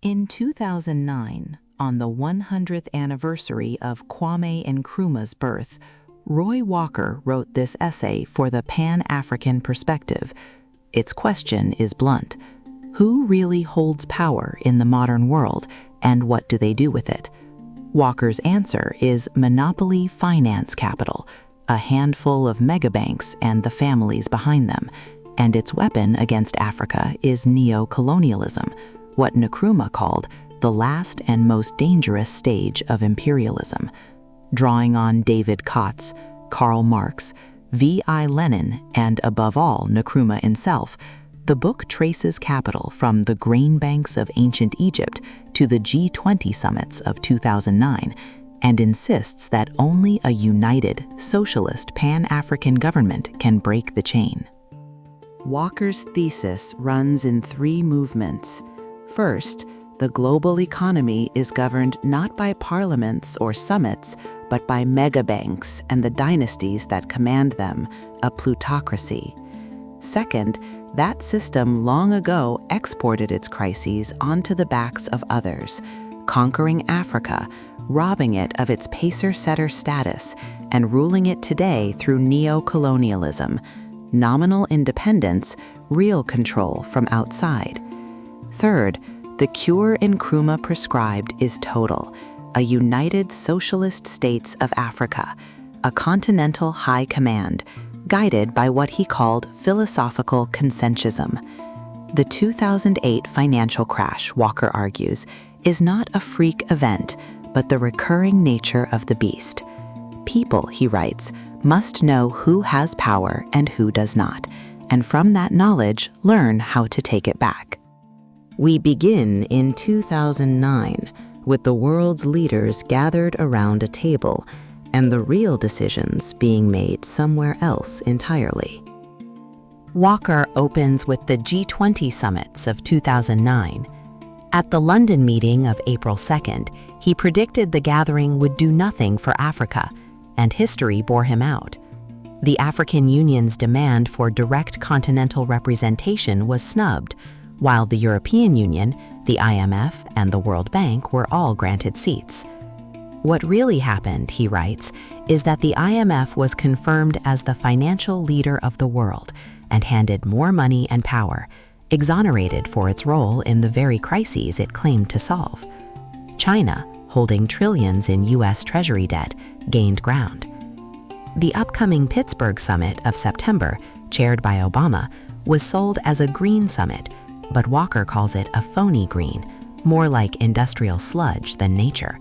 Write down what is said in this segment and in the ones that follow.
In 2009, on the 100th anniversary of Kwame Nkrumah's birth, Roy Walker wrote this essay for the Pan-African perspective. Its question is blunt. Who really holds power in the modern world, and what do they do with it? Walker's answer is monopoly finance capital, a handful of megabanks and the families behind them, and its weapon against Africa is neo-colonialism, what Nkrumah called the last and most dangerous stage of imperialism. Drawing on David Kotz, Karl Marx, V.I. Lenin, and above all Nkrumah himself, the book traces capital from the grain banks of ancient Egypt to the G20 summits of 2009 and insists that only a united, socialist Pan-African government can break the chain. Walker's thesis runs in three movements. First, the global economy is governed not by parliaments or summits, but by megabanks and the dynasties that command them, a plutocracy. Second, that system long ago exported its crises onto the backs of others, conquering Africa, robbing it of its Pacesetter status, and ruling it today through neo-colonialism, nominal independence, real control from outside. Third, the cure Nkrumah prescribed is total, a united socialist states of Africa, a continental high command, guided by what he called philosophical consensusism. The 2008 financial crash, Walker argues, is not a freak event, but the recurring nature of the beast. People, he writes, must know who has power and who does not, and from that knowledge learn how to take it back. We begin in 2009, with the world's leaders gathered around a table and the real decisions being made somewhere else entirely. Walker opens with the G20 summits of 2009. At the London meeting of April 2nd, he predicted the gathering would do nothing for Africa, and history bore him out. The African Union's demand for direct continental representation was snubbed, while the European Union, the IMF, and the World Bank were all granted seats. What really happened, he writes, is that the IMF was confirmed as the financial leader of the world and handed more money and power, exonerated for its role in the very crises it claimed to solve. China, holding trillions in U.S. Treasury debt, gained ground. The upcoming Pittsburgh summit of September, chaired by Obama, was sold as a green summit, but Walker calls it a phony green, more like industrial sludge than nature.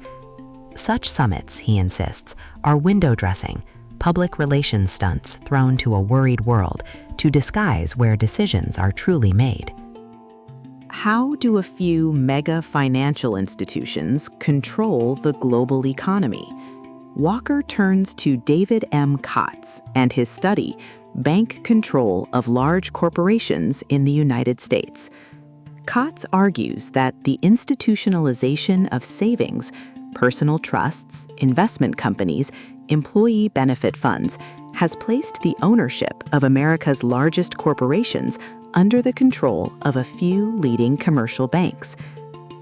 Such summits, he insists, are window dressing, public relations stunts thrown to a worried world to disguise where decisions are truly made. How do a few mega financial institutions control the global economy? Walker turns to David M. Kotz and his study, Bank Control of Large Corporations in the United States. Kotz argues that the institutionalization of savings, personal trusts, investment companies, employee benefit funds, has placed the ownership of America's largest corporations under the control of a few leading commercial banks.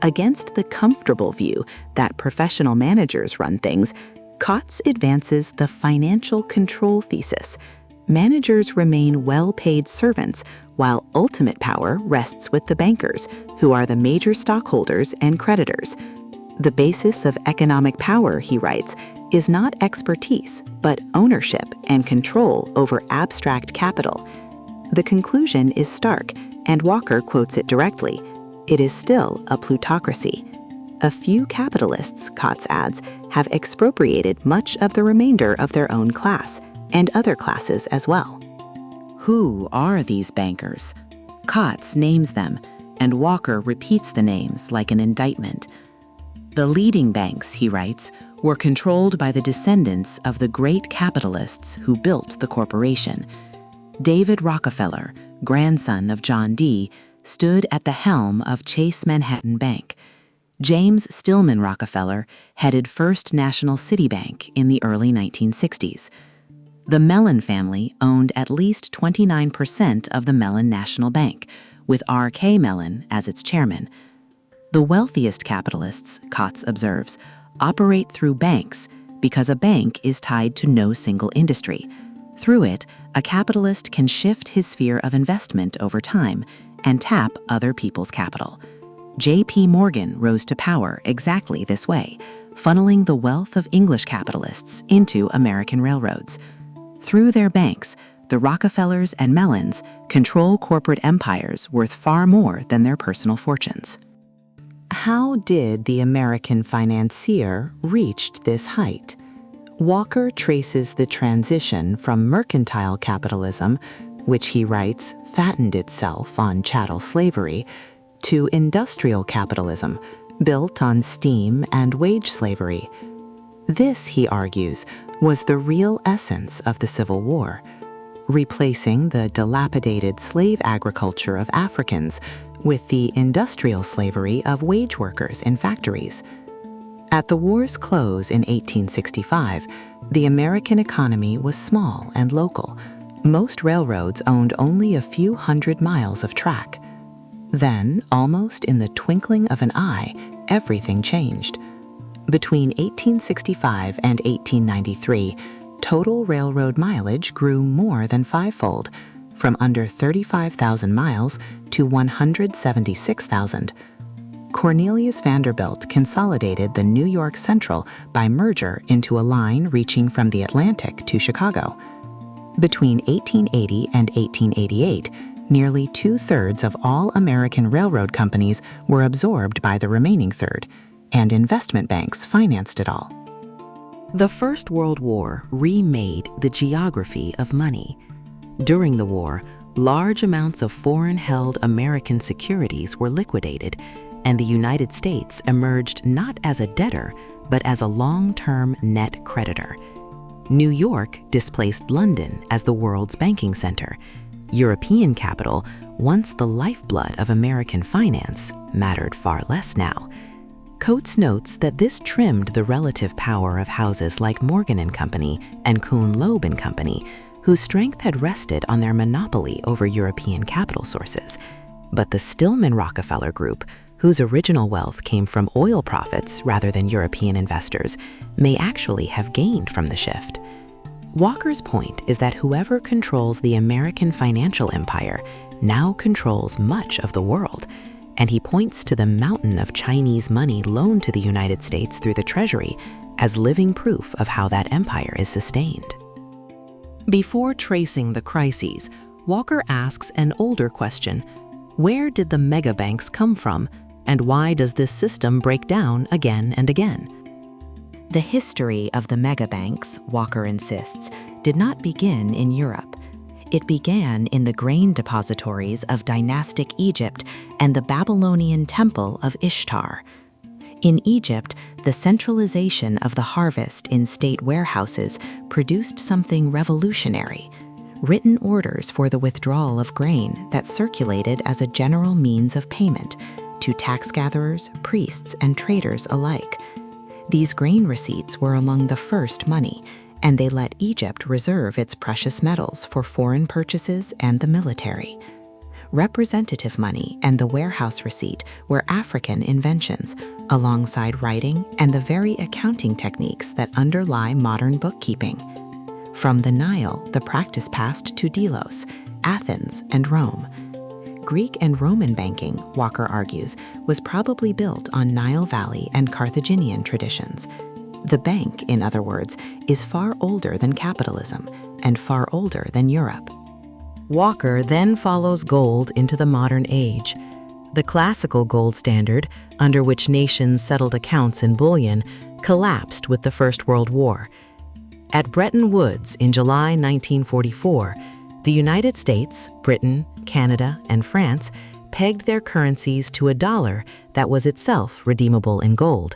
Against the comfortable view that professional managers run things, Kotz advances the financial control thesis. Managers remain well-paid servants, while ultimate power rests with the bankers, who are the major stockholders and creditors. The basis of economic power, he writes, is not expertise, but ownership and control over abstract capital. The conclusion is stark, and Walker quotes it directly. It is still a plutocracy. A few capitalists, Kotz adds, have expropriated much of the remainder of their own class, and other classes as well. Who are these bankers? Kotz names them, and Walker repeats the names like an indictment. The leading banks, he writes, were controlled by the descendants of the great capitalists who built the corporation. David Rockefeller, grandson of John D., stood at the helm of Chase Manhattan Bank. James Stillman Rockefeller headed First National City Bank in the early 1960s. The Mellon family owned at least 29% of the Mellon National Bank, with R.K. Mellon as its chairman. The wealthiest capitalists, Kotz observes, operate through banks because a bank is tied to no single industry. Through it, a capitalist can shift his sphere of investment over time and tap other people's capital. J.P. Morgan rose to power exactly this way, funneling the wealth of English capitalists into American railroads. Through their banks, the Rockefellers and Mellons control corporate empires worth far more than their personal fortunes. How did the American financier reach this height? Walker traces the transition from mercantile capitalism, which he writes fattened itself on chattel slavery, to industrial capitalism, built on steam and wage slavery. This, he argues, was the real essence of the Civil War, replacing the dilapidated slave agriculture of Africans with the industrial slavery of wage workers in factories. At the war's close in 1865, the American economy was small and local. Most railroads owned only a few hundred miles of track. Then, almost in the twinkling of an eye, everything changed. Between 1865 and 1893, total railroad mileage grew more than fivefold, from under 35,000 miles to 176,000. Cornelius Vanderbilt consolidated the New York Central by merger into a line reaching from the Atlantic to Chicago. Between 1880 and 1888, nearly two-thirds of all American railroad companies were absorbed by the remaining third, and investment banks financed it all. The First World War remade the geography of money. During the war, large amounts of foreign-held American securities were liquidated, and the United States emerged not as a debtor, but as a long-term net creditor. New York displaced London as the world's banking center. European capital, once the lifeblood of American finance, mattered far less now. Coates notes that this trimmed the relative power of houses like Morgan & Company and Kuhn-Loeb & Company, whose strength had rested on their monopoly over European capital sources. But the Stillman-Rockefeller Group, whose original wealth came from oil profits rather than European investors, may actually have gained from the shift. Walker's point is that whoever controls the American financial empire now controls much of the world, and he points to the mountain of Chinese money loaned to the United States through the Treasury as living proof of how that empire is sustained. Before tracing the crises, Walker asks an older question: where did the megabanks come from, and why does this system break down again and again? The history of the megabanks, Walker insists, did not begin in Europe. It began in the grain depositories of dynastic Egypt and the Babylonian temple of Ishtar. In Egypt, the centralization of the harvest in state warehouses produced something revolutionary: written orders for the withdrawal of grain that circulated as a general means of payment to tax gatherers, priests, and traders alike. These grain receipts were among the first money, and they let Egypt reserve its precious metals for foreign purchases and the military. Representative money and the warehouse receipt were African inventions, alongside writing and the very accounting techniques that underlie modern bookkeeping. From the Nile, the practice passed to Delos, Athens, and Rome. Greek and Roman banking, Walker argues, was probably built on Nile Valley and Carthaginian traditions. The bank, in other words, is far older than capitalism and far older than Europe. Walker then follows gold into the modern age. The classical gold standard, under which nations settled accounts in bullion, collapsed with the First World War. At Bretton Woods in July 1944, the United States, Britain, Canada, and France pegged their currencies to a dollar that was itself redeemable in gold,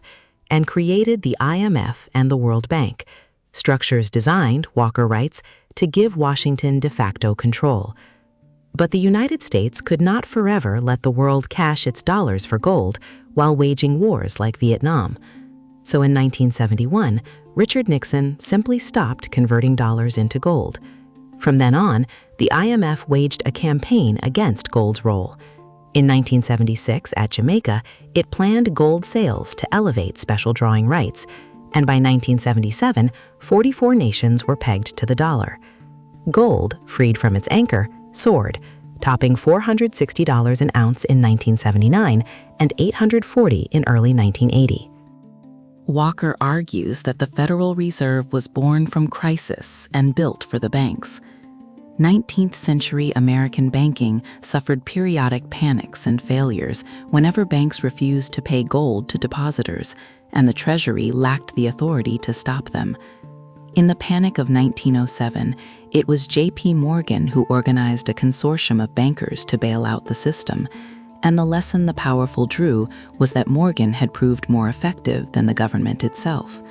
and created the IMF and the World Bank, structures designed, Walker writes, to give Washington de facto control. But the United States could not forever let the world cash its dollars for gold while waging wars like Vietnam. So in 1971, Richard Nixon simply stopped converting dollars into gold. From then on, the IMF waged a campaign against gold's role. In 1976, at Jamaica, it planned gold sales to elevate special drawing rights, and by 1977, 44 nations were pegged to the dollar. Gold, freed from its anchor, soared, topping $460 an ounce in 1979 and $840 in early 1980. Walker argues that the Federal Reserve was born from crisis and built for the banks. 19th century American banking suffered periodic panics and failures whenever banks refused to pay gold to depositors, and the Treasury lacked the authority to stop them. In the Panic of 1907, it was J.P. Morgan who organized a consortium of bankers to bail out the system, and the lesson the powerful drew was that Morgan had proved more effective than the government itself.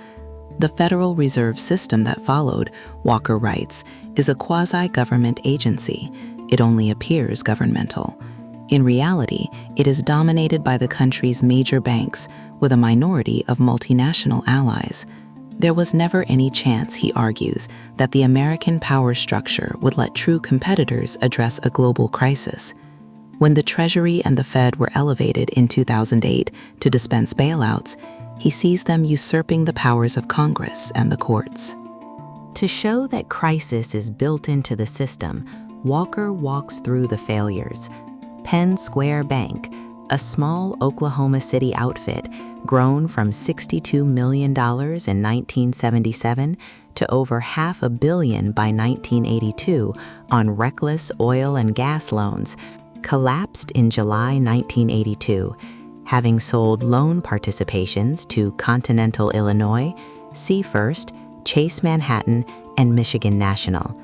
The Federal Reserve System that followed, Walker writes, is a quasi-government agency. It only appears governmental. In reality, it is dominated by the country's major banks, with a minority of multinational allies. There was never any chance, he argues, that the American power structure would let true competitors address a global crisis. When the Treasury and the Fed were elevated in 2008 to dispense bailouts, he sees them usurping the powers of Congress and the courts. To show that crisis is built into the system, Walker walks through the failures. Penn Square Bank, a small Oklahoma City outfit, grown from $62 million in 1977 to over $500 million by 1982 on reckless oil and gas loans, collapsed in July 1982, having sold loan participations to Continental Illinois, Seafirst, Chase Manhattan, and Michigan National.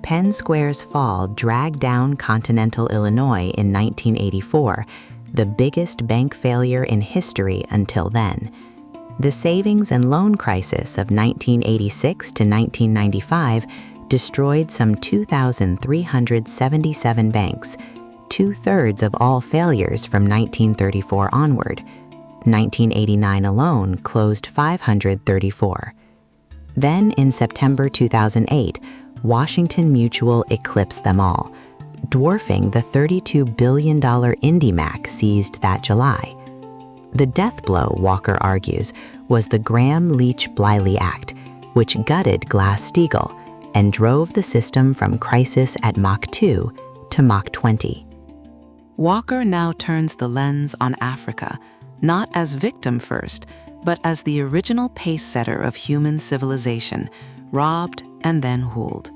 Penn Square's fall dragged down Continental Illinois in 1984, the biggest bank failure in history until then. The savings and loan crisis of 1986 to 1995 destroyed some 2,377 banks, two-thirds of all failures from 1934 onward. 1989 alone closed 534. Then, in September 2008, Washington Mutual eclipsed them all, dwarfing the $32 billion IndyMac seized that July. The death blow, Walker argues, was the Graham-Leach-Bliley Act, which gutted Glass-Steagall and drove the system from crisis at Mach 2 to Mach 20. Walker now turns the lens on Africa, not as victim first, but as the original pacesetter of human civilization, robbed and then ruled.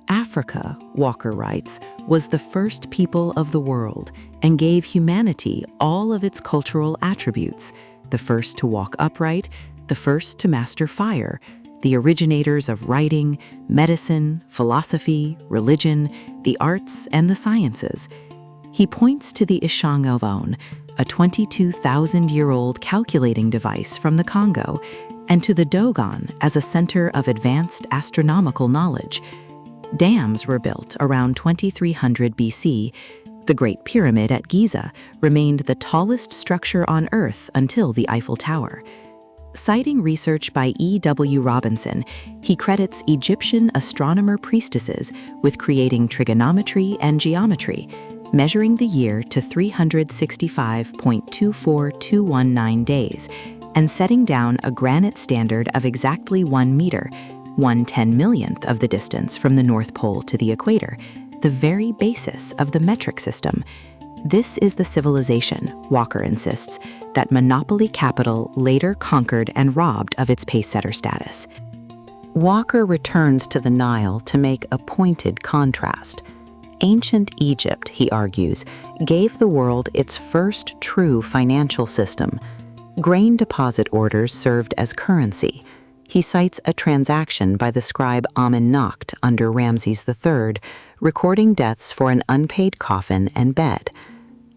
Africa, Walker writes, was the first people of the world and gave humanity all of its cultural attributes, the first to walk upright, the first to master fire, the originators of writing, medicine, philosophy, religion, the arts, and the sciences. He points to the Ishangovon, a 22,000-year-old calculating device from the Congo, and to the Dogon as a center of advanced astronomical knowledge. Dams were built around 2300 BC. The Great Pyramid at Giza remained the tallest structure on Earth until the Eiffel Tower. Citing research by E.W. Robinson, he credits Egyptian astronomer priestesses with creating trigonometry and geometry, measuring the year to 365.24219 days, and setting down a granite standard of exactly 1 meter, 1/10,000,000th of the distance from the North Pole to the equator, the very basis of the metric system. This is the civilization, Walker insists, that monopoly capital later conquered and robbed of its pacesetter status. Walker returns to the Nile to make a pointed contrast. Ancient Egypt, he argues, gave the world its first true financial system. Grain deposit orders served as currency. He cites a transaction by the scribe Amen Nakht under Ramses III, recording deaths for an unpaid coffin and bed.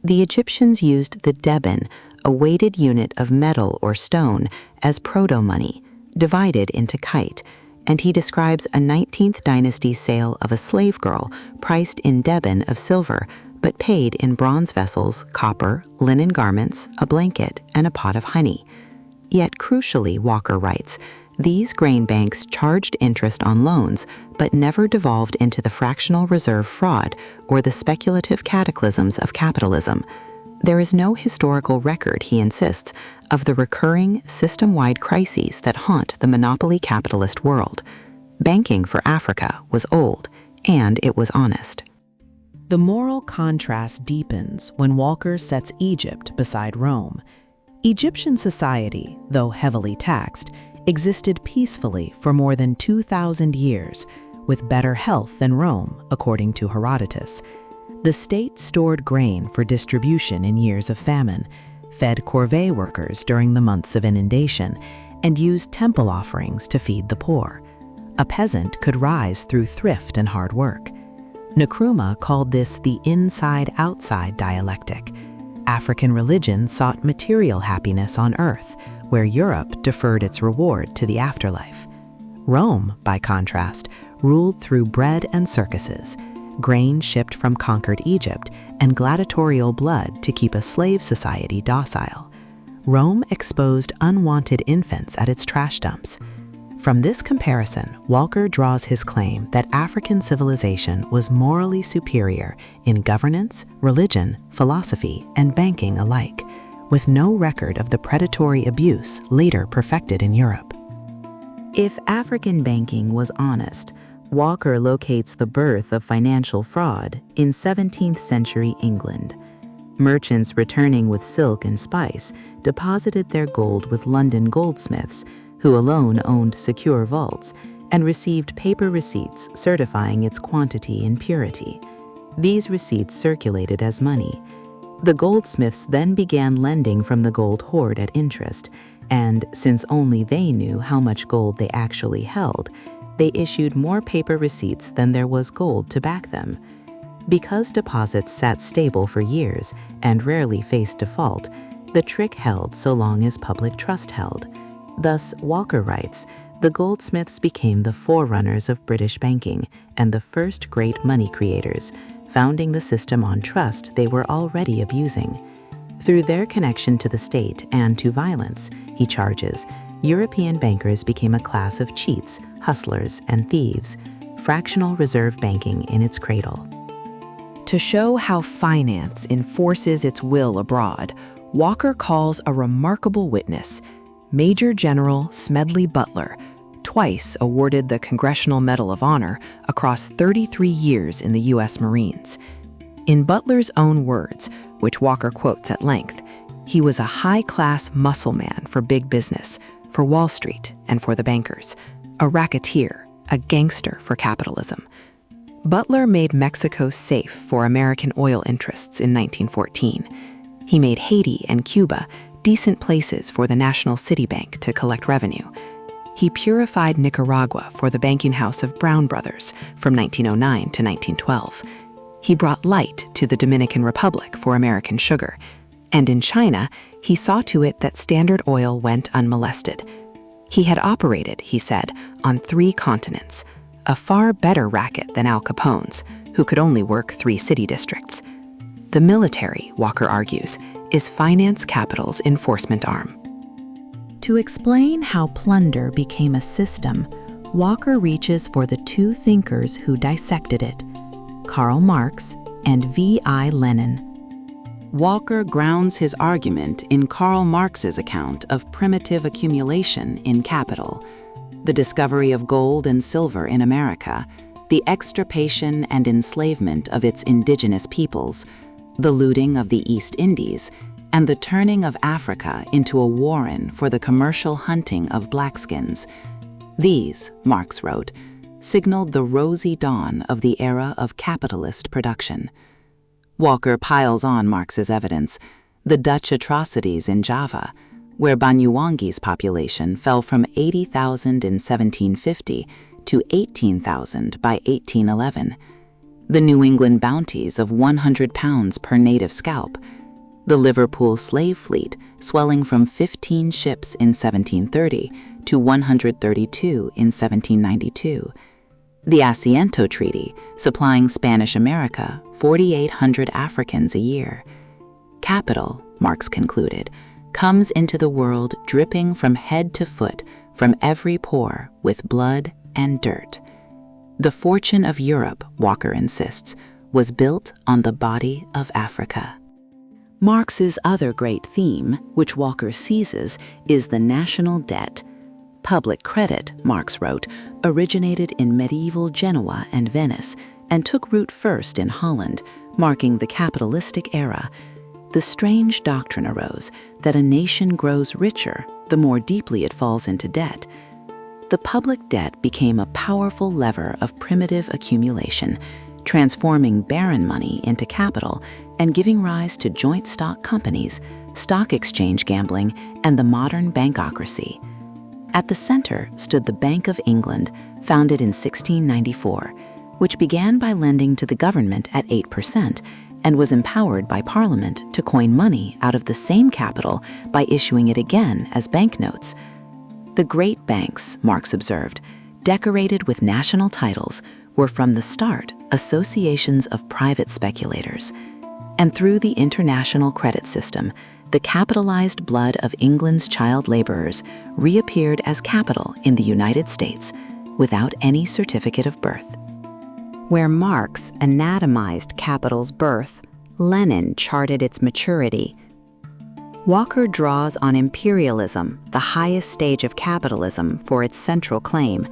The Egyptians used the deben, a weighted unit of metal or stone, as proto-money, divided into kite, and he describes a 19th dynasty sale of a slave girl priced in deben of silver, but paid in bronze vessels, copper, linen garments, a blanket, and a pot of honey. Yet crucially, Walker writes, These grain banks charged interest on loans, but never devolved into the fractional reserve fraud or the speculative cataclysms of capitalism. There is no historical record, he insists, of the recurring system-wide crises that haunt the monopoly capitalist world. Banking for Africa was old, and it was honest. The moral contrast deepens when Walker sets Egypt beside Rome. Egyptian society, though heavily taxed, existed peacefully for more than 2,000 years, with better health than Rome, according to Herodotus. The state stored grain for distribution in years of famine, fed corvée workers during the months of inundation, and used temple offerings to feed the poor. A peasant could rise through thrift and hard work. Nkrumah called this the inside-outside dialectic. African religion sought material happiness on earth, where Europe deferred its reward to the afterlife. Rome, by contrast, ruled through bread and circuses, grain shipped from conquered Egypt, and gladiatorial blood to keep a slave society docile. Rome exposed unwanted infants at its trash dumps. From this comparison, Walker draws his claim that African civilization was morally superior in governance, religion, philosophy, and banking alike, with no record of the predatory abuse later perfected in Europe. If African banking was honest, Walker locates the birth of financial fraud in 17th century England. Merchants returning with silk and spice deposited their gold with London goldsmiths, who alone owned secure vaults, and received paper receipts certifying its quantity and purity. These receipts circulated as money. The goldsmiths then began lending from the gold hoard at interest, and since only they knew how much gold they actually held, they issued more paper receipts than there was gold to back them. Because deposits sat stable for years and rarely faced default, the trick held so long as public trust held. Thus, Walker writes, the goldsmiths became the forerunners of British banking and the first great money creators, founding the system on trust they were already abusing. Through their connection to the state and to violence, he charges, European bankers became a class of cheats, hustlers, and thieves, fractional reserve banking in its cradle. To show how finance enforces its will abroad, Walker calls a remarkable witness, Major General Smedley Butler, twice awarded the Congressional Medal of Honor across 33 years in the U.S. Marines. In Butler's own words, which Walker quotes at length, he was a high-class muscle man for big business, for Wall Street, and for the bankers, a racketeer, a gangster for capitalism. Butler made Mexico safe for American oil interests in 1914. He made Haiti and Cuba decent places for the National City Bank to collect revenue. He purified Nicaragua for the banking house of Brown Brothers from 1909 to 1912. He brought light to the Dominican Republic for American sugar. And in China, he saw to it that Standard Oil went unmolested. He had operated, he said, on 3 continents, a far better racket than Al Capone's, who could only work 3 city districts. The military, Walker argues, is finance capital's enforcement arm. To explain how plunder became a system, Walker reaches for the 2 thinkers who dissected it, Karl Marx and V.I. Lenin. Walker grounds his argument in Karl Marx's account of primitive accumulation in capital, the discovery of gold and silver in America, the extirpation and enslavement of its indigenous peoples, the looting of the East Indies, and the turning of Africa into a warren for the commercial hunting of blackskins. These, Marx wrote, signaled the rosy dawn of the era of capitalist production. Walker piles on Marx's evidence, the Dutch atrocities in Java, where Banyuwangi's population fell from 80,000 in 1750 to 18,000 by 1811, the New England bounties of 100 pounds per native scalp, the Liverpool slave fleet swelling from 15 ships in 1730 to 132 in 1792, the Asiento Treaty supplying Spanish America 4,800 Africans a year. Capital, Marx concluded, comes into the world dripping from head to foot from every pore with blood and dirt. The fortune of Europe, Walker insists, was built on the body of Africa. Marx's other great theme, which Walker seizes, is the national debt. Public credit, Marx wrote, originated in medieval Genoa and Venice and took root first in Holland, marking the capitalistic era. The strange doctrine arose that a nation grows richer the more deeply it falls into debt. The public debt became a powerful lever of primitive accumulation, transforming barren money into capital and giving rise to joint stock companies, stock exchange gambling, and the modern bankocracy. At the center stood the Bank of England, founded in 1694, which began by lending to the government at 8% and was empowered by Parliament to coin money out of the same capital by issuing it again as banknotes. The great banks, Marx observed, decorated with national titles, were from the start associations of private speculators. And through the international credit system, the capitalized blood of England's child laborers reappeared as capital in the United States without any certificate of birth. Where Marx anatomized capital's birth, Lenin charted its maturity. Walker draws on imperialism, the highest stage of capitalism, for its central claim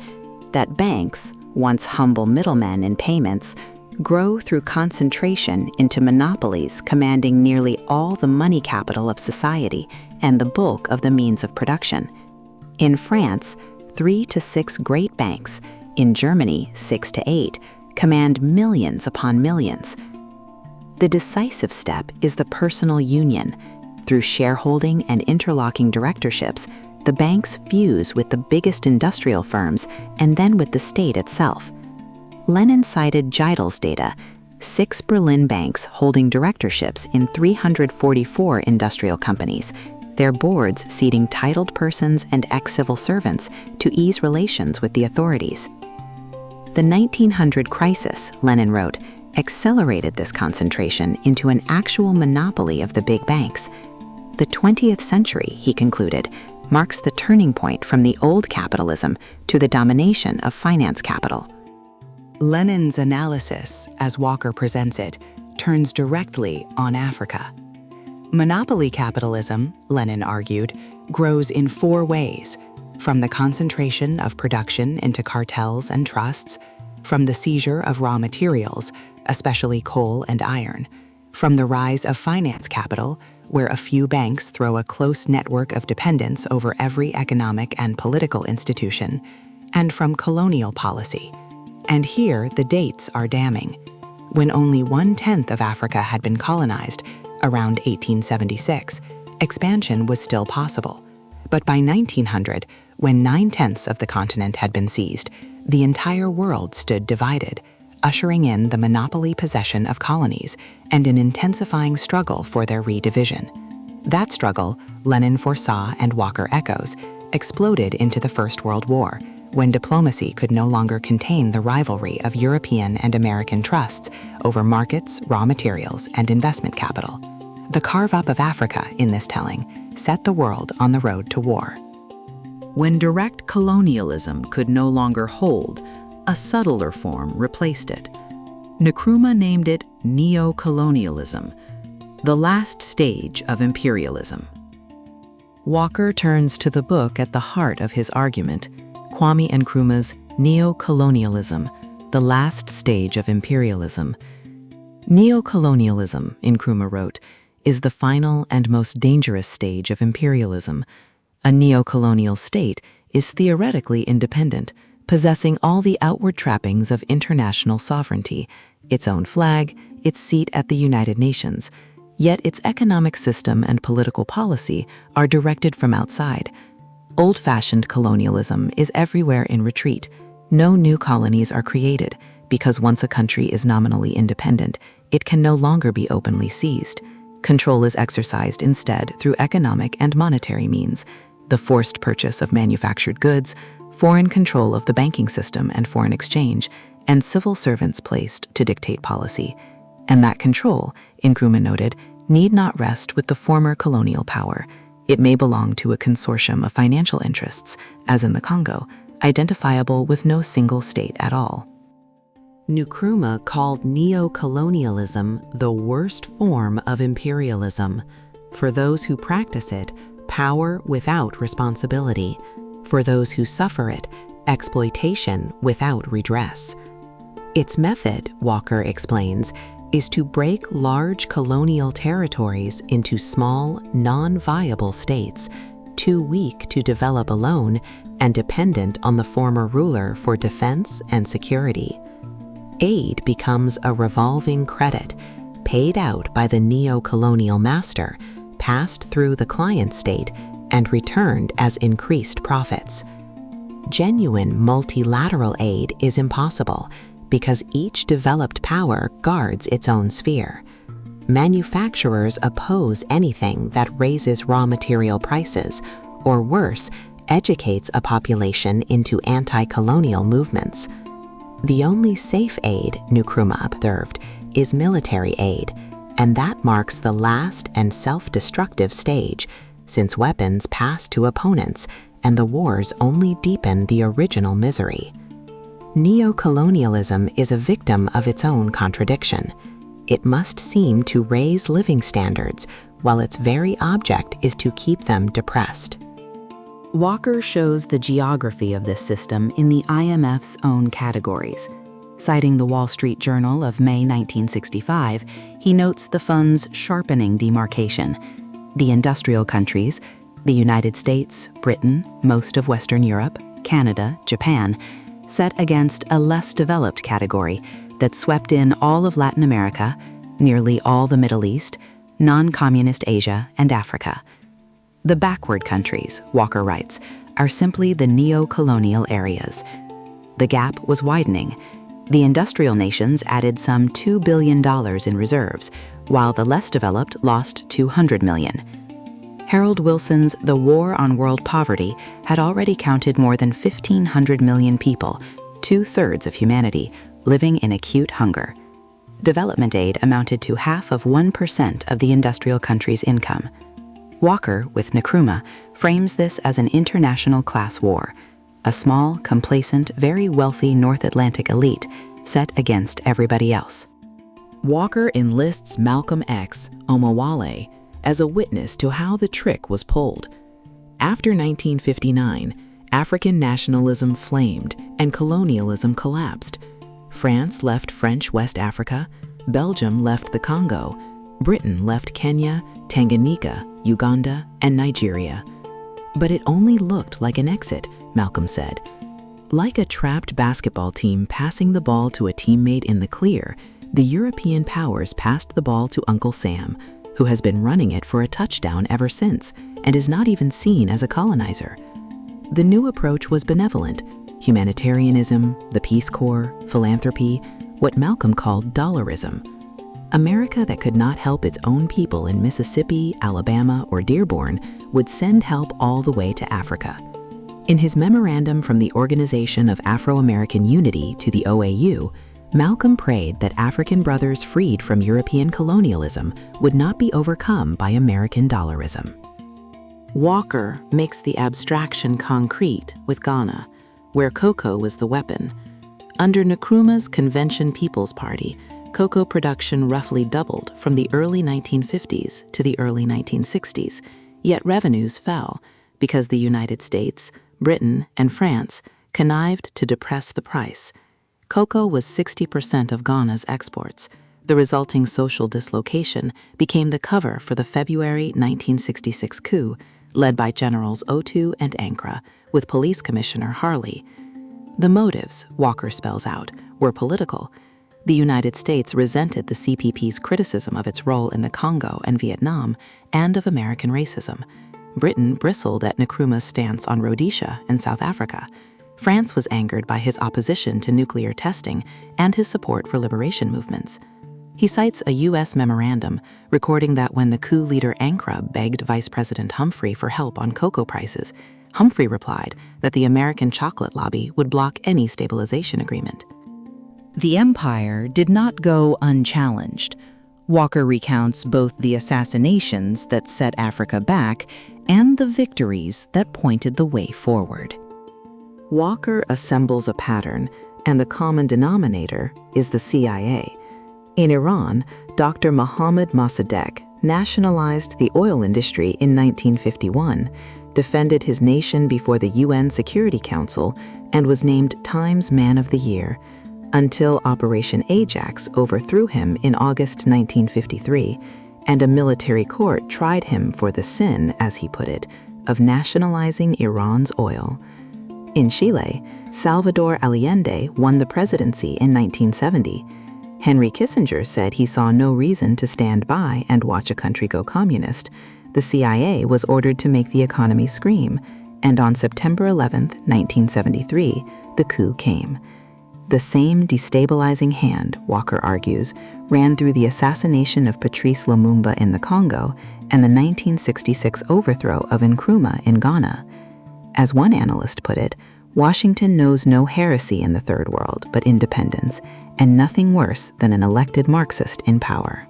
that banks, once humble middlemen in payments, grow through concentration into monopolies commanding nearly all the money capital of society and the bulk of the means of production. In France, 3 to 6 great banks, in Germany 6 to 8, command millions upon millions. The decisive step is the personal union. Through shareholding and interlocking directorships, the banks fuse with the biggest industrial firms and then with the state itself. Lenin cited Geidel's data, 6 Berlin banks holding directorships in 344 industrial companies, their boards seating titled persons and ex-civil servants to ease relations with the authorities. The 1900 crisis, Lenin wrote, accelerated this concentration into an actual monopoly of the big banks. The 20th century, he concluded, marks the turning point from the old capitalism to the domination of finance capital. Lenin's analysis, as Walker presents it, turns directly on Africa. Monopoly capitalism, Lenin argued, grows in 4 ways: from the concentration of production into cartels and trusts, from the seizure of raw materials, especially coal and iron, from the rise of finance capital, where a few banks throw a close network of dependence over every economic and political institution, and from colonial policy. And here the dates are damning. When only 1/10 of Africa had been colonized, around 1876, expansion was still possible. But by 1900, when 9/10 of the continent had been seized, the entire world stood divided, ushering in the monopoly possession of colonies and an intensifying struggle for their redivision. That struggle, Lenin foresaw and Walker echoes, exploded into the First World War, when diplomacy could no longer contain the rivalry of European and American trusts over markets, raw materials, and investment capital. The carve-up of Africa, in this telling, set the world on the road to war. When direct colonialism could no longer hold, a subtler form replaced it. Nkrumah named it Neo-Colonialism, the last stage of imperialism. Walker turns to the book at the heart of his argument, Kwame Nkrumah's Neo-Colonialism, the last stage of imperialism. Neo-colonialism, Nkrumah wrote, is the final and most dangerous stage of imperialism. A neo-colonial state is theoretically independent, possessing all the outward trappings of international sovereignty, its own flag, its seat at the United Nations, yet its economic system and political policy are directed from outside. Old-fashioned colonialism is everywhere in retreat. No new colonies are created, because once a country is nominally independent, it can no longer be openly seized. Control is exercised instead through economic and monetary means, the forced purchase of manufactured goods, foreign control of the banking system and foreign exchange, and civil servants placed to dictate policy. And that control, Nkrumah noted, need not rest with the former colonial power. It may belong to a consortium of financial interests, as in the Congo, identifiable with no single state at all. Nkrumah called neo-colonialism the worst form of imperialism. For those who practice it, power without responsibility. For those who suffer it, exploitation without redress. Its method, Walker explains, is to break large colonial territories into small, non-viable states, too weak to develop alone and dependent on the former ruler for defense and security. Aid becomes a revolving credit, paid out by the neo-colonial master, passed through the client state, and returned as increased profits. Genuine multilateral aid is impossible because each developed power guards its own sphere. Manufacturers oppose anything that raises raw material prices, or worse, educates a population into anti-colonial movements. The only safe aid, Nkrumah observed, is military aid, and that marks the last and self-destructive stage, since weapons pass to opponents and the wars only deepen the original misery. Neo-colonialism is a victim of its own contradiction. It must seem to raise living standards, while its very object is to keep them depressed. Walker shows the geography of this system in the IMF's own categories. Citing the Wall Street Journal of May 1965, he notes the fund's sharpening demarcation. The industrial countries, the United States, Britain, most of Western Europe, Canada, Japan, set against a less developed category that swept in all of Latin America, nearly all the Middle East, non-communist Asia, and Africa. The backward countries, Walker writes, are simply the neo-colonial areas. The gap was widening. The industrial nations added some $2 billion in reserves, while the less developed lost $200 million. Harold Wilson's The War on World Poverty had already counted more than 1,500 million people, 2/3 of humanity, living in acute hunger. Development aid amounted to 0.5% of the industrial country's income. Walker, with Nkrumah, frames this as an international class war, a small, complacent, very wealthy North Atlantic elite set against everybody else. Walker enlists Malcolm X, Omowale, as a witness to how the trick was pulled. After 1959, African nationalism flamed and colonialism collapsed. France left French West Africa, Belgium left the Congo, Britain left Kenya, Tanganyika, Uganda, and Nigeria. But it only looked like an exit, Malcolm said. Like a trapped basketball team passing the ball to a teammate in the clear, the European powers passed the ball to Uncle Sam, who has been running it for a touchdown ever since and is not even seen as a colonizer. The new approach was benevolent: humanitarianism, the Peace Corps, philanthropy, what Malcolm called dollarism. America that could not help its own people in Mississippi, Alabama, or Dearborn would send help all the way to Africa. In his memorandum from the Organization of Afro-American Unity to the OAU, Malcolm prayed that African brothers freed from European colonialism would not be overcome by American dollarism. Walker makes the abstraction concrete with Ghana, where cocoa was the weapon. Under Nkrumah's Convention People's Party, cocoa production roughly doubled from the early 1950s to the early 1960s, yet revenues fell because the United States, Britain, and France connived to depress the price. Cocoa was 60% of Ghana's exports. The resulting social dislocation became the cover for the February 1966 coup, led by Generals Otu and Ankara, with Police Commissioner Harley. The motives, Walker spells out, were political. The United States resented the CPP's criticism of its role in the Congo and Vietnam and of American racism. Britain bristled at Nkrumah's stance on Rhodesia and South Africa. France was angered by his opposition to nuclear testing and his support for liberation movements. He cites a U.S. memorandum recording that when the coup leader Ankara begged Vice President Humphrey for help on cocoa prices, Humphrey replied that the American chocolate lobby would block any stabilization agreement. The empire did not go unchallenged. Walker recounts both the assassinations that set Africa back and the victories that pointed the way forward. Walker assembles a pattern, and the common denominator is the CIA. In Iran, Dr. Mohammad Mossadegh nationalized the oil industry in 1951, defended his nation before the UN Security Council, and was named Times Man of the Year, until Operation Ajax overthrew him in August 1953, and a military court tried him for the sin, as he put it, of nationalizing Iran's oil. In Chile, Salvador Allende won the presidency in 1970. Henry Kissinger said he saw no reason to stand by and watch a country go communist. The CIA was ordered to make the economy scream, and on September 11, 1973, the coup came. The same destabilizing hand, Walker argues, ran through the assassination of Patrice Lumumba in the Congo and the 1966 overthrow of Nkrumah in Ghana. As one analyst put it, Washington knows no heresy in the Third World but independence, and nothing worse than an elected Marxist in power.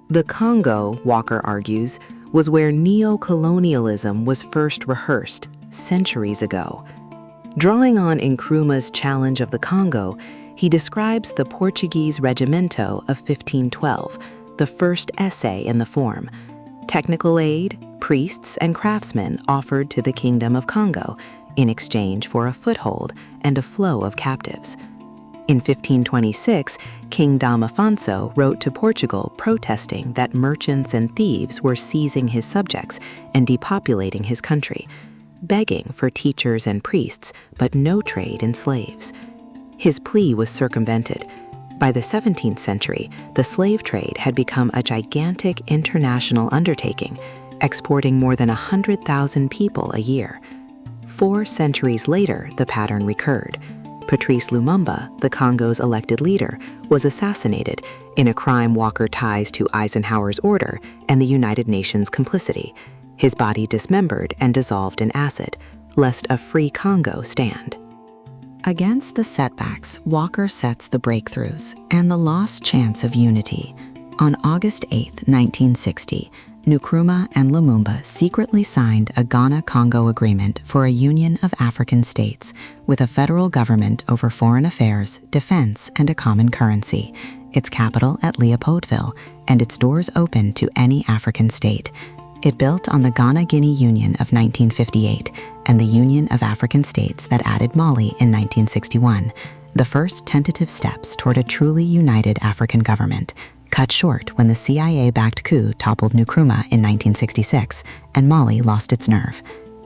The Congo, Walker argues, was where neo-colonialism was first rehearsed centuries ago. Drawing on Nkrumah's challenge of the Congo, he describes the Portuguese Regimento of 1512, the first essay in the form. Technical aid, priests, and craftsmen offered to the Kingdom of Congo in exchange for a foothold and a flow of captives. In 1526, King Dom Afonso wrote to Portugal protesting that merchants and thieves were seizing his subjects and depopulating his country, begging for teachers and priests, but no trade in slaves. His plea was circumvented. By the 17th century, the slave trade had become a gigantic international undertaking, exporting more than 100,000 people a year. 4 centuries later, the pattern recurred. Patrice Lumumba, the Congo's elected leader, was assassinated in a crime Walker ties to Eisenhower's order and the United Nations complicity. His body dismembered and dissolved in acid, lest a free Congo stand. Against the setbacks, Walker sets the breakthroughs and the lost chance of unity. On August 8, 1960, Nkrumah and Lumumba secretly signed a Ghana-Congo agreement for a union of African states with a federal government over foreign affairs, defense, and a common currency, its capital at Leopoldville, and its doors open to any African state. It built on the Ghana-Guinea Union of 1958 and the Union of African States that added Mali in 1961, the first tentative steps toward a truly united African government, cut short when the CIA-backed coup toppled Nkrumah in 1966 and Mali lost its nerve.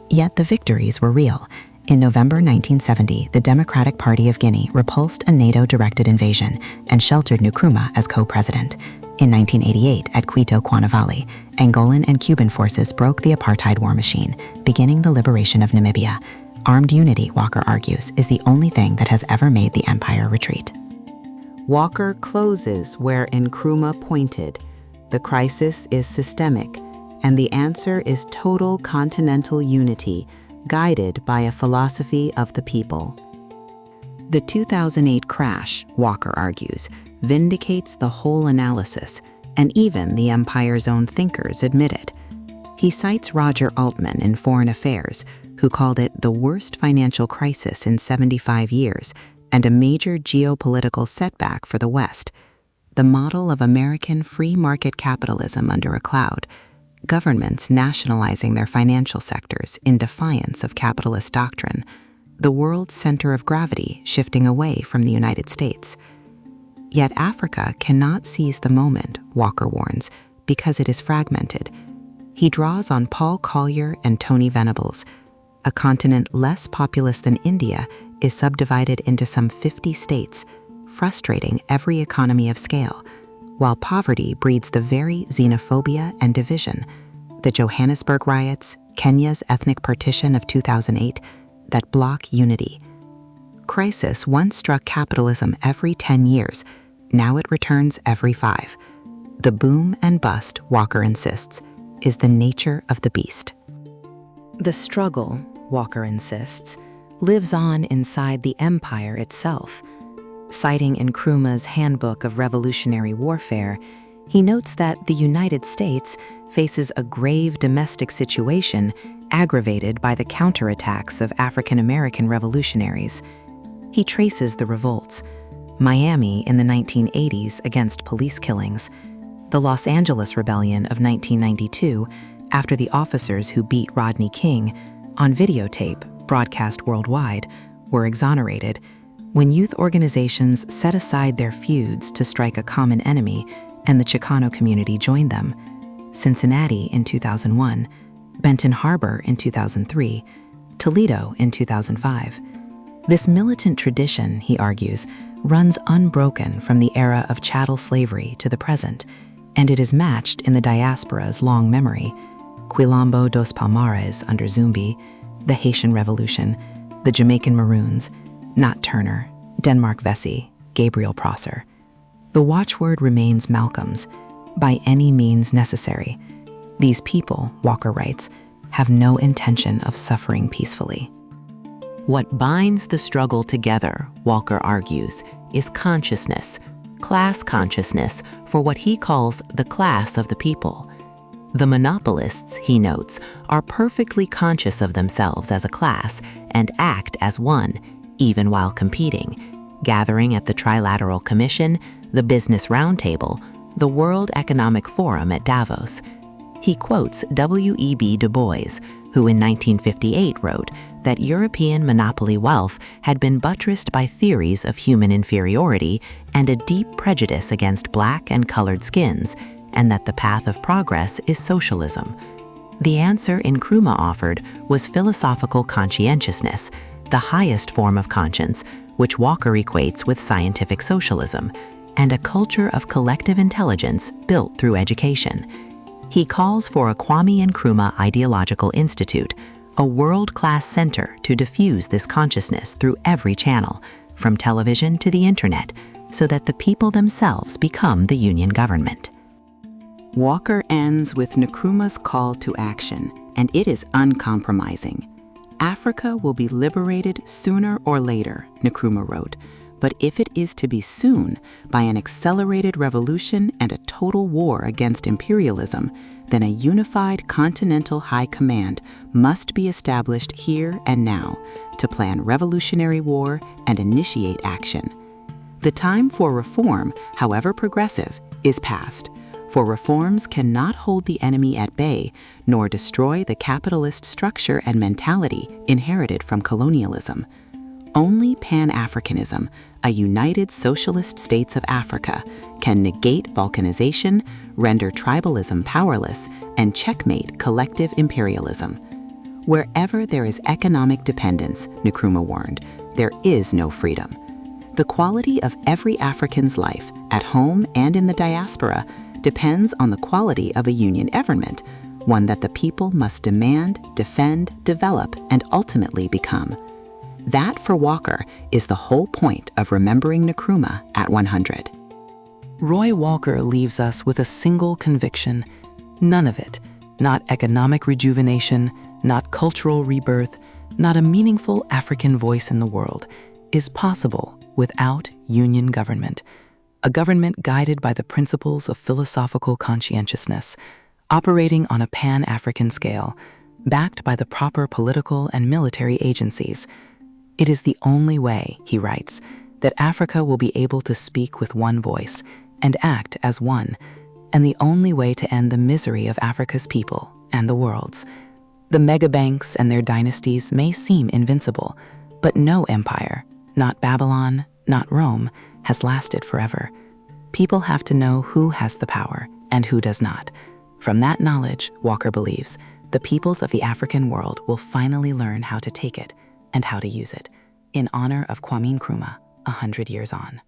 Yet the victories were real. In November 1970, the Democratic Party of Guinea repulsed a NATO-directed invasion and sheltered Nkrumah as co-president. In 1988, at Quito, Cuanavale, Angolan and Cuban forces broke the apartheid war machine, beginning the liberation of Namibia. Armed unity, Walker argues, is the only thing that has ever made the empire retreat. Walker closes where Nkrumah pointed. The crisis is systemic, and the answer is total continental unity, guided by a philosophy of the people. The 2008 crash, Walker argues, vindicates the whole analysis, and even the empire's own thinkers admit it. He cites Roger Altman in Foreign Affairs, who called it the worst financial crisis in 75 years and a major geopolitical setback for the West. The model of American free market capitalism under a cloud, governments nationalizing their financial sectors in defiance of capitalist doctrine, the world's center of gravity shifting away from the United States. Yet Africa cannot seize the moment, Walker warns, because it is fragmented. He draws on Paul Collier and Tony Venables. A continent less populous than India is subdivided into some 50 states, frustrating every economy of scale, while poverty breeds the very xenophobia and division. The Johannesburg riots, Kenya's ethnic partition of 2008, that block unity. Crisis once struck capitalism every 10 years. Now it returns every 5. The boom and bust, Walker insists, is the nature of the beast. The struggle, Walker insists, lives on inside the empire itself. Citing Nkrumah's Handbook of Revolutionary Warfare, He notes that the United States faces a grave domestic situation aggravated by the counterattacks of African American revolutionaries. He traces the revolts: Miami in the 1980s against police killings, the Los Angeles Rebellion of 1992 after the officers who beat Rodney King, on videotape broadcast worldwide, were exonerated, when youth organizations set aside their feuds to strike a common enemy and the Chicano community joined them, Cincinnati in 2001, Benton Harbor in 2003, Toledo in 2005. This militant tradition, he argues, runs unbroken from the era of chattel slavery to the present, and it is matched in the diaspora's long memory: Quilombo dos Palmares under Zumbi, the Haitian Revolution, the Jamaican Maroons, Nat Turner, Denmark Vesey, Gabriel Prosser. The watchword remains Malcolm's: by any means necessary. These people, Walker writes, have no intention of suffering peacefully. What binds the struggle together, Walker argues, is consciousness, class consciousness for what he calls the class of the people. The monopolists, he notes, are perfectly conscious of themselves as a class and act as one, even while competing, gathering at the Trilateral Commission, the Business Roundtable, the World Economic Forum at Davos. He quotes W.E.B. Du Bois, who in 1958 wrote that European monopoly wealth had been buttressed by theories of human inferiority and a deep prejudice against black and colored skins, and that the path of progress is socialism. The answer Nkrumah offered was philosophical conscientiousness, the highest form of conscience, which Walker equates with scientific socialism, and a culture of collective intelligence built through education. He calls for a Kwame Nkrumah Ideological Institute, a world-class center to diffuse this consciousness through every channel, from television to the internet, so that the people themselves become the union government. Walker ends with Nkrumah's call to action, and it is uncompromising. Africa will be liberated sooner or later, Nkrumah wrote, but if it is to be soon, by an accelerated revolution and a total war against imperialism, then a unified Continental High Command must be established here and now to plan revolutionary war and initiate action. The time for reform, however progressive, is past, for reforms cannot hold the enemy at bay nor destroy the capitalist structure and mentality inherited from colonialism. Only Pan-Africanism, a united socialist states of Africa, can negate balkanization, render tribalism powerless, and checkmate collective imperialism. Wherever there is economic dependence, Nkrumah warned, there is no freedom. The quality of every African's life, at home and in the diaspora, depends on the quality of a union government, one that the people must demand, defend, develop, and ultimately become. That, for Walker, is the whole point of remembering Nkrumah at 100. Roy Walker leaves us with a single conviction: none of it, not economic rejuvenation, not cultural rebirth, not a meaningful African voice in the world, is possible without union government, a government guided by the principles of philosophical conscientiousness, operating on a Pan-African scale, backed by the proper political and military agencies. It is the only way, he writes, that Africa will be able to speak with one voice and act as one, and the only way to end the misery of Africa's people and the world's. The megabanks and their dynasties may seem invincible, but no empire, not Babylon, not Rome, has lasted forever. People have to know who has the power and who does not. From that knowledge, Walker believes, the peoples of the African world will finally learn how to take it and how to use it, in honor of Kwame Nkrumah 100 years on.